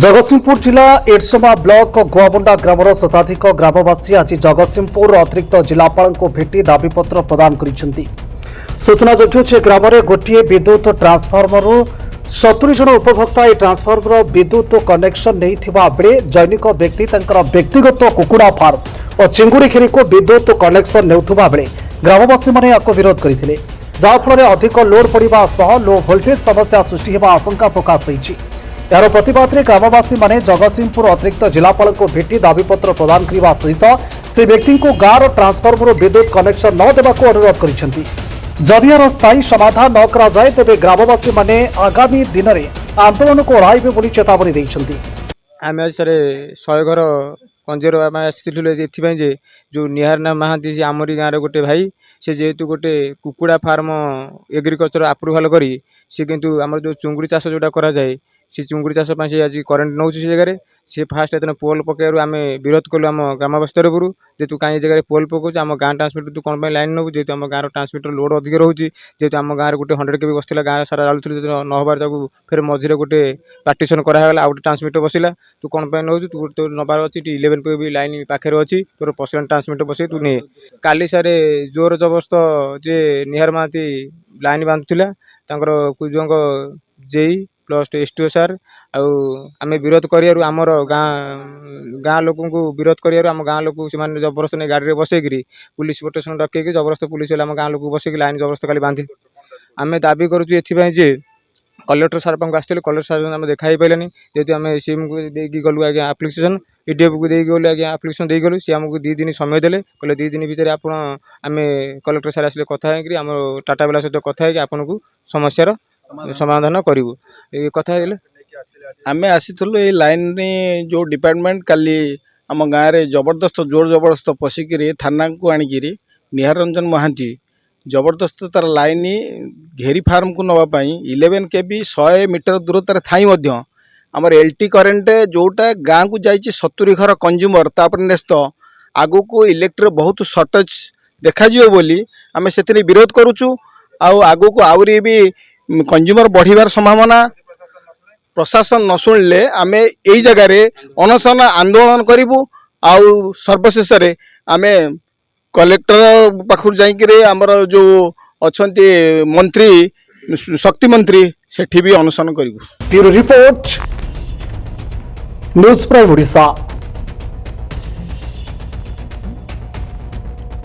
जगतसिंहपुर जिला एरसमा block गुआमुंडा grammar शताधिक ग्रामवासी आज जगतसिंहपुर अतिरिक्त जिलापाल को भेटी दाबीपत्र प्रदान करिसेंती। सूचनायोग्य ग्राम में गोटे विद्युत ट्रांसफर्मर 70 जन उपभोक्ता यह ट्रांसफर्मर विद्युत कनेक्शन नहीं बेले जैनिक व्यक्ति व्यक्तिगत कुकुड़ा फार्म और चिंगुड़ी खेरी को विद्युत कनेक्शन नेउथुबा बेले ग्रामवासी माने विरोध करते जहाँफल अधिक लोड पड़ा सह लो भोल्टेज समस्या सृष्टि होगा आशंका प्रकाश पाई। यार प्रतिवाद में ग्रामवासी माने जगतसिंहपुर अतिरिक्त जिलापाल को भेटी दाबीपत्र प्रदान करने सहित से व्यक्ति को गाँव ट्रांसफर्मर विद्युत कनेक्शन न देवा अनुरोध कर जदि यार स्थायी समाधान न करा जाए तेबे ग्रामवासी माने आगामी दिन में आंदोलन को ओह्राइबे बोली चेतावनी देइछन्ती। आमे आज सारे 100 घर कंजेर आमे आसिथिलु एथिबाई जे जो निहारना महांती जे आमरी गाँव गोटे भाई से जेहेतु गोटे कुकुड़ा फार्म एग्रीकल्चर अप्रूवाल करी से किंतु आमर जो चुंगुड़ी चाष जोटा करा जाए से चुंगुड़ी चाष से आज करेन्ट नौ से जगह सी फास्ट एतने पोल पकड़ आम विरोध कलु आम ग्रामवासी तरफ जे तू कहीं जगह पोल पकाऊ आम गाँव ट्रांसमिटर तू कौन लाइन नबू जेहतु आम गाँव ट्रांसमिटर लोड अधिक रोचे जेहतु आम गाँव गोटे 100 केवी बसला गाँव सारा जालुल न हबार फिर मझे गोटे पार्टीशन करागला आउट ट्रांसमिटर बसला तू कौन नौ तू तो नबार अच्छी 11 केवी लाइन पाखे अच्छी तोर पर्सनल ट्रांसमिटर बस तू नहीं काली सारे जोर जबरदस्त जे निहार महांती लाइन बांधुला कुजुओं जेई प्लस एसटीओ सार आम विरोध कर आमर गाँ लोक विरोध कर आम गाँ लोक से जबरदस्त नहीं गाड़ी में बसैकि पुलिस प्रोटेक्शन डकैक जबरदस्त पुलिस आम गाँ लोक बसैक लाइन जबरदस्त खाली बांधि आम दाबी करुँ जे कलेक्टर सार पाक आसते कलेक्टर सार आम देखा पारानी जेहतु आम सीएम को देगी गलु आज्ञा आप्लिकेसन ईडीएफ को देगी गलु आज्ञा आप्लिकेसन दे गलु सी आमको 2 दिन समय देले कहले 2 दिन भितर आप आम कलेक्टर सार आसिले कथा है आम टाटा बेला सहित कथा है आपन को समस्यार समाधान करूँ ये कथा आमे आसीथुलु ए लाइन रे जो डिपार्टमेंट काली आम गाँव रे जबरदस्त जोर जबरदस्त पशिकी थाना को आनिकी निहार रंजन महांती जबरदस्त तार लाइन घेरी फार्म को नवापाई 11 केवी 100 मीटर दूरतार थाई आमर एलटी करेन्ट जोटा गाँ को जाइए 70 घर कंज्यूमर तापर नेस्त आगु को इलेक्ट्रि बहुत सर्टेज देखा बोली आम से विरोध करुचु आगु को आउरी भी कंज्यूमर बढ़िबार संभावना प्रशासन न शुणिले आम यही जगार अनशन आंदोलन करूँ आउ सर्वशेष आम कलेक्टर पाखु जाइए आमर जो अच्छा मंत्री शक्ति मंत्री सेठी भी अनशन करूँ। Bureau report news prime Odisha.